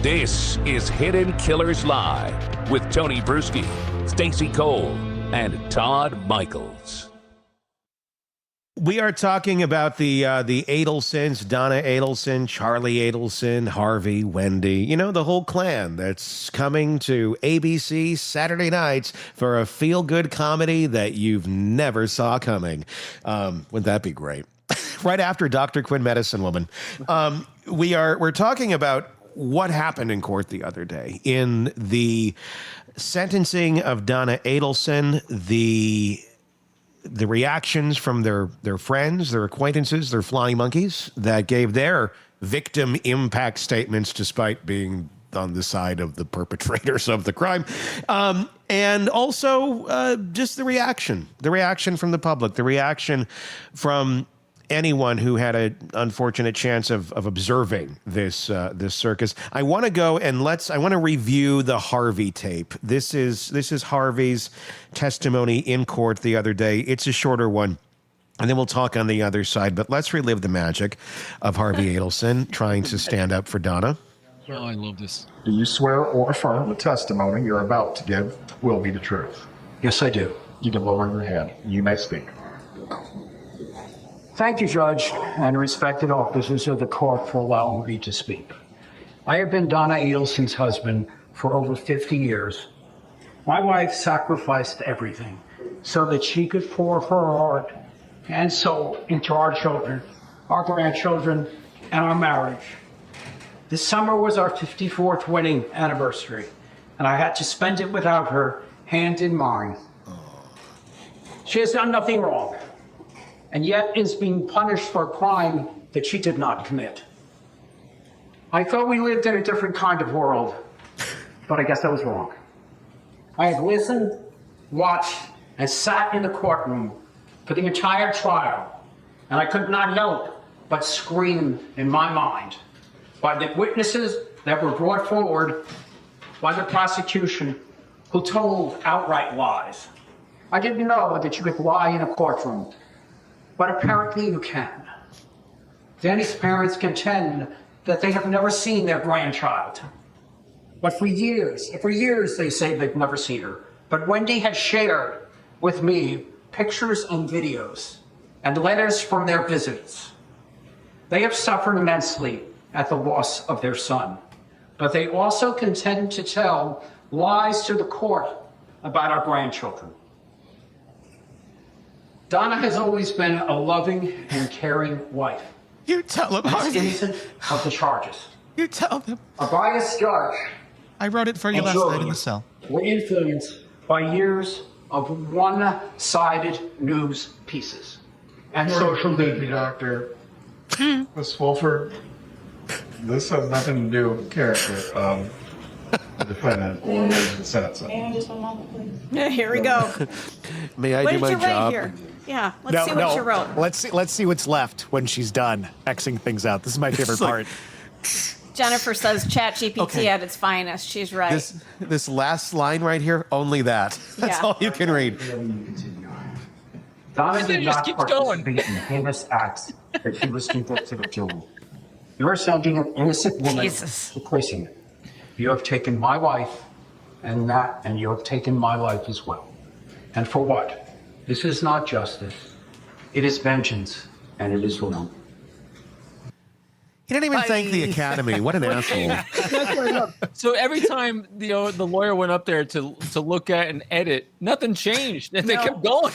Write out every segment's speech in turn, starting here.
This is Hidden Killers Live with Tony Brueski, Stacy Cole, and Todd Michaels. We are talking about the Adelsons, Donna Adelson, Charlie Adelson, Harvey, Wendy, you know, the whole clan that's coming to ABC Saturday nights for a feel-good comedy that you've never saw coming. Wouldn't that be great? Right after Dr. Quinn Medicine Woman. We're talking about what happened in court the other day in the sentencing of Donna Adelson, the reactions from their friends, their acquaintances, their flying monkeys that gave their victim impact statements despite being on the side of the perpetrators of the crime. And also just the reaction from the public, the reaction from anyone who had an unfortunate chance of observing this circus. I want to go and I want to review the Harvey tape. This is Harvey's testimony in court the other day. It's a shorter one, and then we'll talk on the other side. But let's relive the magic of Harvey Adelson trying to stand up for Donna. Oh, I love this. Do you swear or affirm the testimony you're about to give will be the truth? Yes, I do. You can lower your hand. You may speak. Thank you, Judge, and respected officers of the court for allowing me to speak. I have been Donna Adelson's husband for over 50 years. My wife sacrificed everything so that she could pour her heart and soul into our children, our grandchildren, and our marriage. This summer was our 54th wedding anniversary, and I had to spend it without her, hand in mine. She has done nothing wrong, and yet is being punished for a crime that she did not commit. I thought we lived in a different kind of world, but I guess I was wrong. I have listened, watched, and sat in the courtroom for the entire trial, and I could not help but scream in my mind by the witnesses that were brought forward by the prosecution who told outright lies. I didn't know that you could lie in a courtroom, but apparently you can. Danny's parents contend that they have never seen their grandchild. But for years they say they've never seen her. But Wendy has shared with me pictures and videos and letters from their visits. They have suffered immensely at the loss of their son, but they also contend to tell lies to the court about our grandchildren. Donna has always been a loving and caring wife. You tell them, Harvey. Innocent of the charges. You tell them. A biased judge. I wrote it for you last night in the cell. Were influenced by years of one-sided news pieces and social media. Doctor. Ms. Wolford, this has nothing to do with character of the defendant or the sentencing. May I just one moment, please? Yeah, here we go. May I What do did my you write job? here? Yeah, let's see what you wrote. Let's see what's left when she's done Xing things out. This is my favorite part. Jennifer says ChatGPT Okay. at its finest. She's right. This last line right here, only that. That's Yeah. all you can read. Donna did Just not keeps participate going. in heinous acts that she was convicted of doing. You are sending an innocent woman Jesus. to prison. You have taken my wife and you have taken my life as well. And for what? This is not justice. It is vengeance, and it is wrong. He didn't even thank the Academy. What an asshole. So every time the lawyer went up there to look at and edit, nothing changed, and they kept going.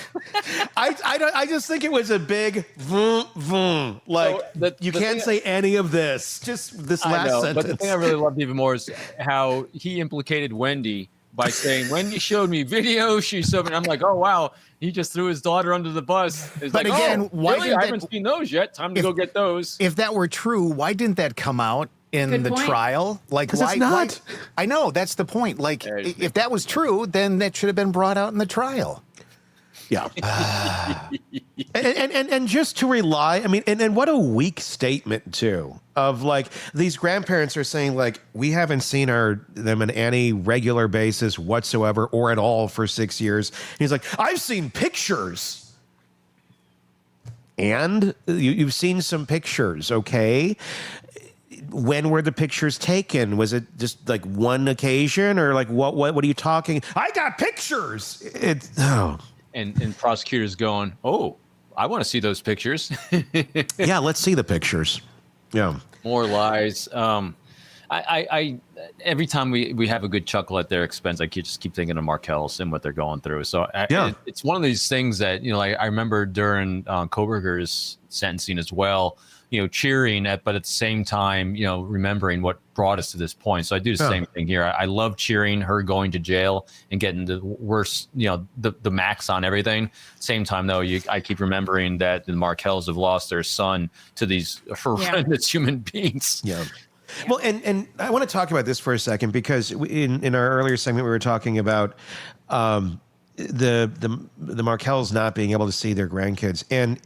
I just think it was a big vroom, vroom. Like, So you can't say any of this. Just this I last know, sentence. but the thing I really loved even more is how he implicated Wendy by saying, Wendy showed me videos, she showed me, and I'm like, oh, wow, he just threw his daughter under the bus. It's But like, again, oh, why really? didn't I that- haven't seen those yet. Time to go get those. If that were true, why didn't that come out in Good the point. trial? Like, 'Cause why? it's not. I know that's the point. Like, if that was true, then that should have been brought out in the trial. Yeah. and just to rely, I mean, and what a weak statement too, of like, these grandparents are saying like, we haven't seen them on any regular basis whatsoever or at all for 6 years. And he's like, I've seen pictures. And you've seen some pictures, okay? when were the pictures taken? Was it just like one occasion, or like what are you talking? I got pictures. And prosecutors going, oh, I want to see those pictures. Yeah, let's see the pictures. Yeah. More lies. I every time we have a good chuckle at their expense, I just keep thinking of Markel's and what they're going through. So it's one of these things that, I remember during Koberger's sentencing as well, cheering but at the same time, remembering what brought us to this point. So I do the same thing here. I love cheering her going to jail and getting the worst, the max on everything. Same time though, I keep remembering that the Markels have lost their son to these horrendous human beings. Yeah. Well, and I want to talk about this for a second, because in our earlier segment we were talking about the Markels not being able to see their grandkids, and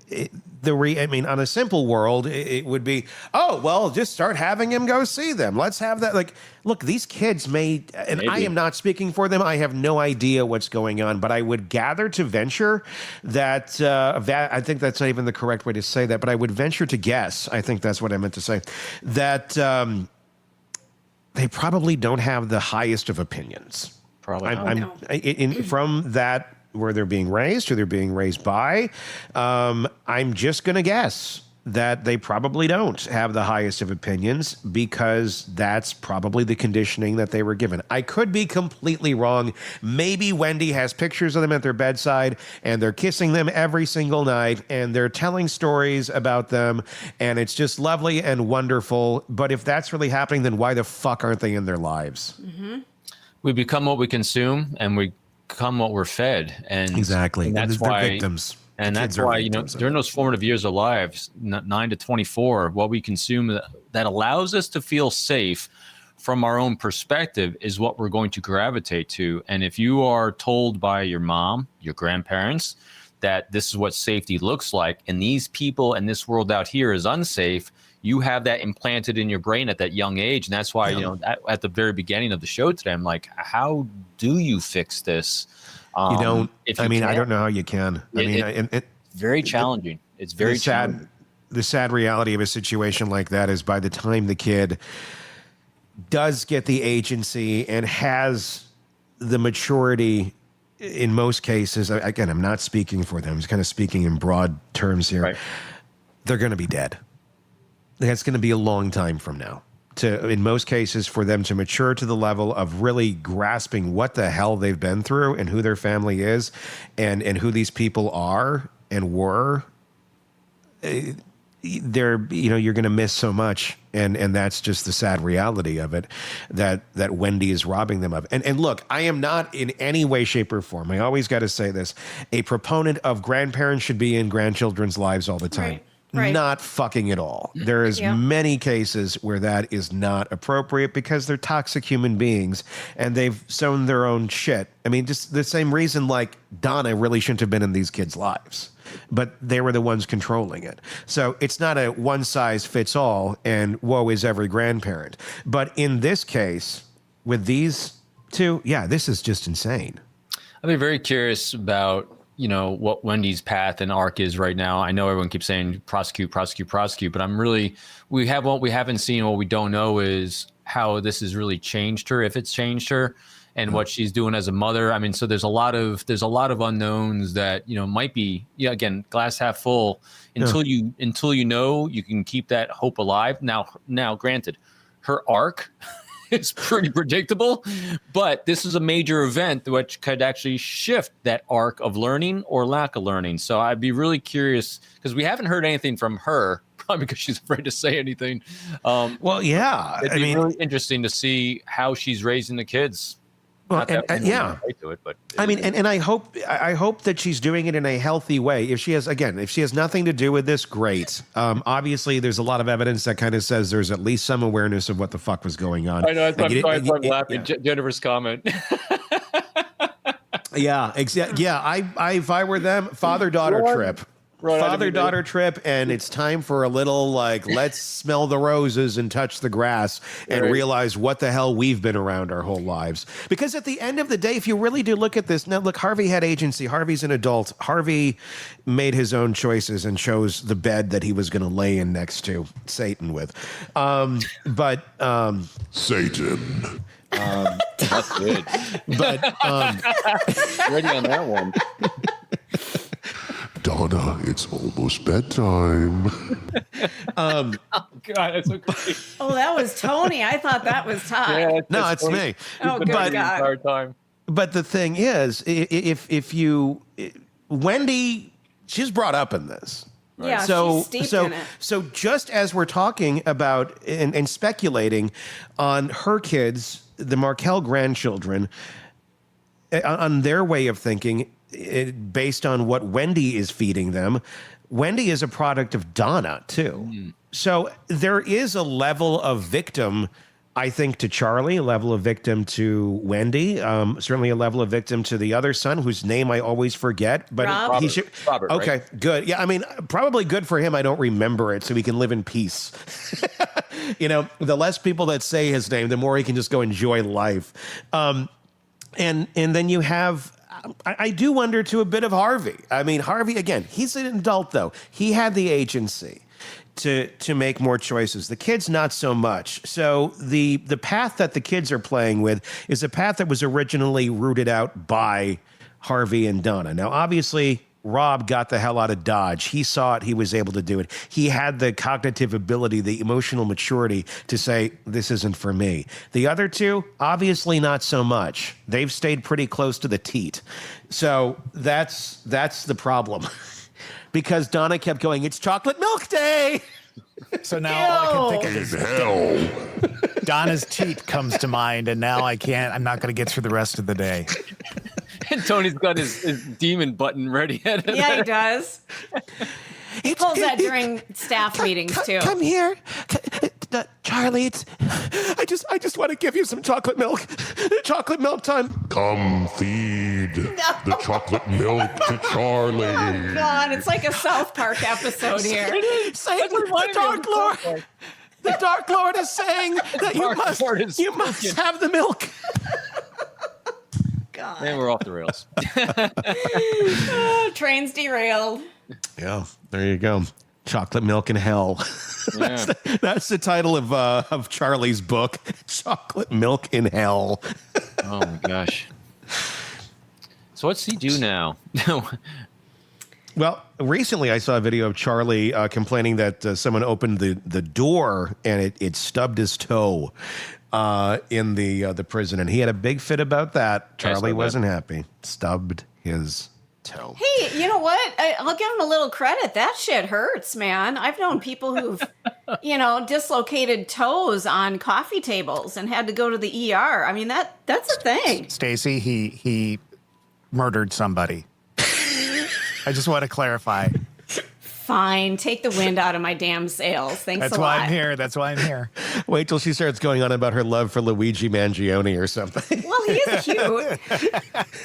on a simple world it would be, oh well, just start having him go see them. Let's have that. Like, look, these kids maybe. I am not speaking for them. I have no idea what's going on, but I would gather to venture that I think that's not even the correct way to say that, but I would venture to guess. I think that's what I meant to say. That they probably don't have the highest of opinions. Probably. From that, where they're being raised, who they're being raised by, I'm just going to guess that they probably don't have the highest of opinions, because that's probably the conditioning that they were given. I could be completely wrong. Maybe Wendy has pictures of them at their bedside and they're kissing them every single night and they're telling stories about them and it's just lovely and wonderful. But if that's really happening, then why the fuck aren't they in their lives? Mm-hmm. We become what we consume, and we become what we're fed, and exactly. And that's they're why victims. And that's why during those formative years of lives, 9 to 24, what we consume that allows us to feel safe from our own perspective is what we're going to gravitate to. And if you are told by your mom, your grandparents, that this is what safety looks like, and these people and this world out here is unsafe, you have that implanted in your brain at that young age. And that's why, at the very beginning of the show today, I'm like, how do you fix this? You don't. I don't know how you can. It's very challenging. It's very challenging. The sad reality of a situation like that is, by the time the kid does get the agency and has the maturity, in most cases, again, I'm not speaking for them, I'm just kind of speaking in broad terms here, right, they're going to be dead. That's going to be a long time from now, in most cases, for them to mature to the level of really grasping what the hell they've been through and who their family is and who these people are and were. You're going to miss so much. And that's just the sad reality of it, that Wendy is robbing them of. And look, I am not in any way, shape, or form, I always got to say this, a proponent of grandparents should be in grandchildren's lives all the time. Right. Not fucking at all. There is many cases where that is not appropriate because they're toxic human beings and they've sown their own shit. I mean, just the same reason like Donna really shouldn't have been in these kids' lives, but they were the ones controlling it. So it's not a one size fits all and woe is every grandparent. But in this case, with these two, this is just insane. I'd be very curious about what Wendy's path and arc is right now. I know everyone keeps saying prosecute, but we haven't seen, what we don't know is how this has really changed her, if it's changed her, and what she's doing as a mother. I mean, so there's a lot of unknowns that, might be, again, glass half full until you know, you can keep that hope alive. Now, granted, her arc is pretty predictable, but this is a major event which could actually shift that arc of learning or lack of learning. So I'd be really curious, because we haven't heard anything from her, probably because she's afraid to say anything. It'd be really interesting to see how she's raising the kids. Well, and I hope that she's doing it in a healthy way. If she has nothing to do with this, great. Obviously, there's a lot of evidence that kind of says there's at least some awareness of what the fuck was going on. I know. I'm laughing. Jennifer's comment. If I were them, father-daughter trip. father-daughter trip, and it's time for a little, like, let's smell the roses and touch the grass and realize what the hell we've been around our whole lives. Because at the end of the day, if you really do look at this, now look, Harvey had agency. Harvey's an adult. Harvey made his own choices and chose the bed that he was going to lay in next to Satan with. Satan. That's good. But Ready on that one. Donna, it's almost bedtime. Oh God, that's so great. Oh, that was Tony. I thought that was Todd. Yeah, no, it's me. Oh, good But- God. entire time. But the thing is, if you, Wendy, she's brought up in this. Yeah, she's steeped in it. So just as we're talking about and speculating on her kids, the Markel grandchildren, on their way of thinking, based on what Wendy is feeding them, Wendy is a product of Donna too. So there is a level of victim, I think, to Charlie, a level of victim to Wendy, certainly a level of victim to the other son, whose name I always forget. But Rob? he should. Robert, okay, right? good. Yeah, I mean, probably good for him. I don't remember it, so he can live in peace. You know, the less people that say his name, the more he can just go enjoy life. And then you have. I do wonder to a bit of Harvey. I mean, Harvey, again, he's an adult, though. He had the agency to make more choices. The kids, not so much. So the path that the kids are playing with is a path that was originally rooted out by Harvey and Donna. Now, obviously, Rob got the hell out of Dodge. He saw it. He was able to do it. He had the cognitive ability, the emotional maturity to say, this isn't for me. The other two, obviously not so much. They've stayed pretty close to the teat. So that's the problem. Because Donna kept going, it's chocolate milk day. So now all I can think of In is hell. Donna's teat comes to mind, and now I'm not going to get through the rest of the day. And Tony's got his demon button ready. Yeah, he does. He pulls that during staff meetings too. Come here. Charlie, I just want to give you some chocolate milk. Chocolate milk time. Come feed the chocolate milk to Charlie. Oh God, it's like a South Park episode here. Satan, the Dark Lord. The Dark Lord is saying that you must have the milk. God. And we're off the rails. Train's derailed. Yeah, there you go. Chocolate milk in hell. Yeah. That's the title of Charlie's book. Chocolate milk in hell. Oh my gosh. So what's he do now? Well, recently I saw a video of Charlie complaining that someone opened the door and it stubbed his toe in the prison, and he had a big fit about that. Charlie wasn't happy. Stubbed his toe. Hey, you know what? I'll give him a little credit. That shit hurts, man. I've known people who've, dislocated toes on coffee tables and had to go to the ER. I mean, that's a thing. Stacy, he murdered somebody. I just want to clarify. Fine, take the wind out of my damn sails. Thanks That's a why lot. I'm here. That's why I'm here. Wait till she starts going on about her love for Luigi Mangione or something. Well, he's cute.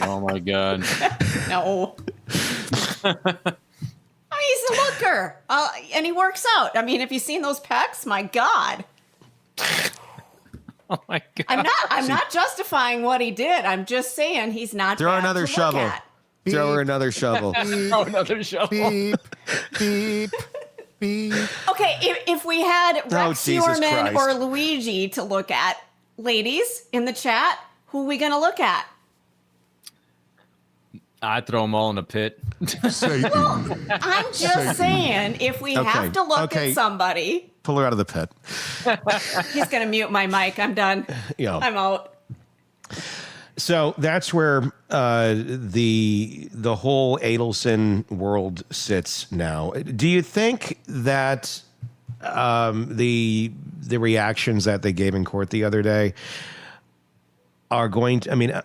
Oh my God. No. I mean, he's a looker. And he works out. I mean, have you seen those pecs? My God. Oh my God. I'm not justifying what he did. I'm just saying he's not Throw bad another to shovel. look at. Throw her another shovel. Oh, another shovel. Beep, beep, beep. Okay, if we had Rex Jesus Yorman Christ. or Luigi to look at, ladies in the chat, who are we going to look at? I throw them all in a pit. Satan. I'm just saying, if we have to look at somebody, Pull her out of the pit. he's going to mute my mic. I'm done. Yeah. I'm out. So that's where the whole Adelson world sits now. Do you think that the reactions that they gave in court the other day are going to? I mean,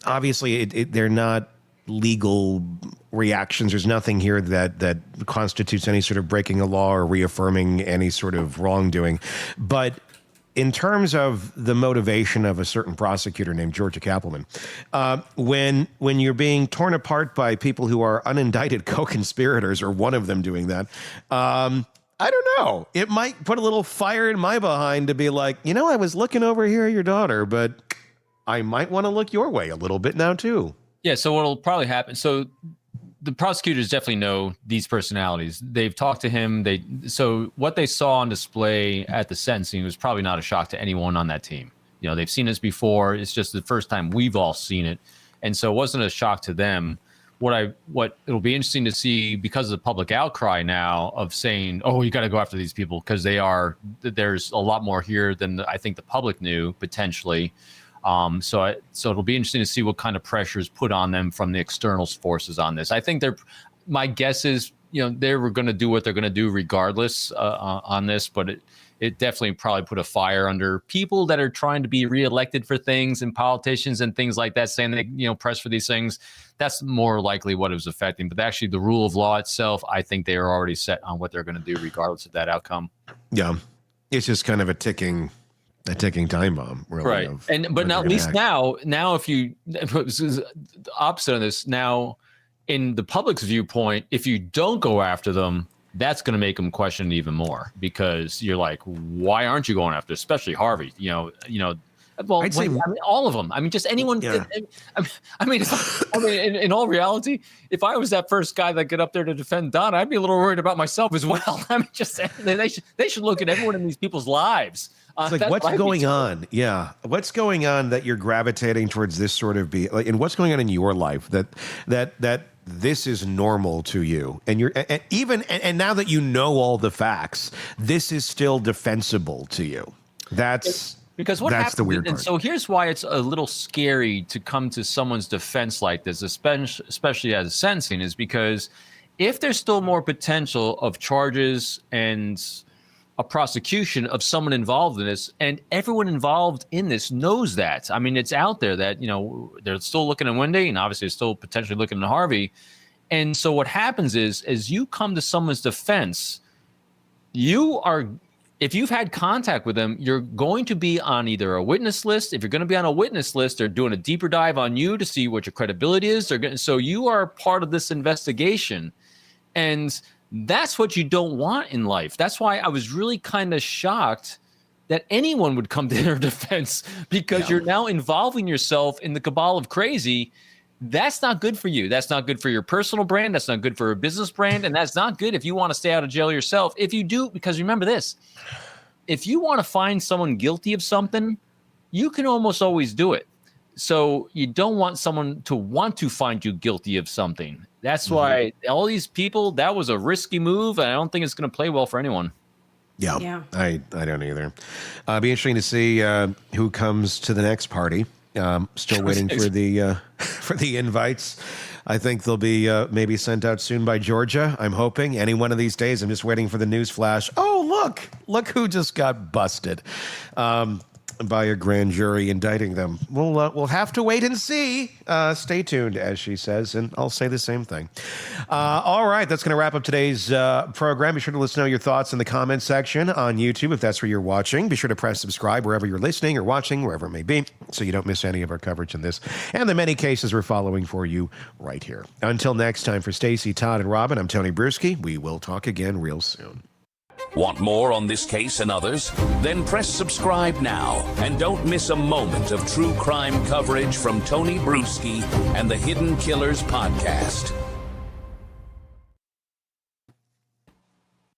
obviously, they're not legal reactions. There's nothing here that constitutes any sort of breaking a law or reaffirming any sort of wrongdoing. But in terms of the motivation of a certain prosecutor named Georgia Kappelman, when you're being torn apart by people who are unindicted co-conspirators, or one of them doing that, I don't know. It might put a little fire in my behind to be like, I was looking over here at your daughter, but I might want to look your way a little bit now too. Yeah. So what'll probably happen? So the prosecutors definitely know these personalities. They've talked to him. So what they saw on display at the sentencing was probably not a shock to anyone on that team. They've seen this before. It's just the first time we've all seen it. And so it wasn't a shock to them. What it'll be interesting to see, because of the public outcry now of saying, oh, you got to go after these people because there's a lot more here than I think the public knew potentially. So it'll be interesting to see what kind of pressure is put on them from the external forces on this. I think my guess is, they were going to do what they're going to do regardless on this, but it definitely probably put a fire under people that are trying to be reelected for things, and politicians and things like that, saying they, press for these things. That's more likely what it was affecting. But actually the rule of law itself, I think they are already set on what they're going to do regardless of that outcome. Yeah. It's just kind of a ticking time bomb, really. Right. But now, at least now, if you, the opposite of this, now in the public's viewpoint, if you don't go after them, that's going to make them question it even more, because you're like, why aren't you going after, especially Harvey? Well, I'd say all of them. I mean, just anyone. Yeah. In all reality, if I was that first guy that got up there to defend Donna, I'd be a little worried about myself as well. I mean, just they should look at everyone in these people's lives. It's like, what's going on? Yeah. What's going on that you're gravitating towards this sort of and what's going on in your life that this is normal to you? And and now that you know all the facts, this is still defensible to you. Because that's happens, the weird part. And so here's why it's a little scary to come to someone's defense like this, especially as sentencing, is because if there's still more potential of charges and a prosecution of someone involved in this, and everyone involved in this knows that. I mean, it's out there that, they're still looking at Wendy, and obviously still potentially looking at Harvey. And so what happens is, as you come to someone's defense, if you've had contact with them, you're going to be on either a witness list. If you're going to be on a witness list, they're doing a deeper dive on you to see what your credibility is. So you are part of this investigation. And that's what you don't want in life. That's why I was really kind of shocked that anyone would come to their defense, because you're now involving yourself in the cabal of crazy. That's not good for you. That's not good for your personal brand. That's not good for a business brand. And that's not good if you want to stay out of jail yourself. If you do, because remember this, if you want to find someone guilty of something, you can almost always do it. So you don't want someone to want to find you guilty of something. That's why all these people, that was a risky move. And I don't think it's going to play well for anyone. Yeah. I don't either. Be interesting to see who comes to the next party. Still waiting for the invites. I think they'll be maybe sent out soon by Georgia. I'm hoping any one of these days. I'm just waiting for the news flash. Oh, look who just got busted by a grand jury indicting them. We'll have to wait and see. Stay tuned, as she says, and I'll say the same thing. All right, that's going to wrap up today's program. Be sure to let us know your thoughts in the comments section on YouTube if that's where you're watching. Be sure to press subscribe wherever you're listening or watching, wherever it may be, so you don't miss any of our coverage in this and the many cases we're following for you right here. Until next time, for Stacy, Todd, and Robin, I'm Tony Brueski. We will talk again real soon. Want more on this case and others? Then press subscribe now and don't miss a moment of true crime coverage from Tony Brueski and the Hidden Killers podcast.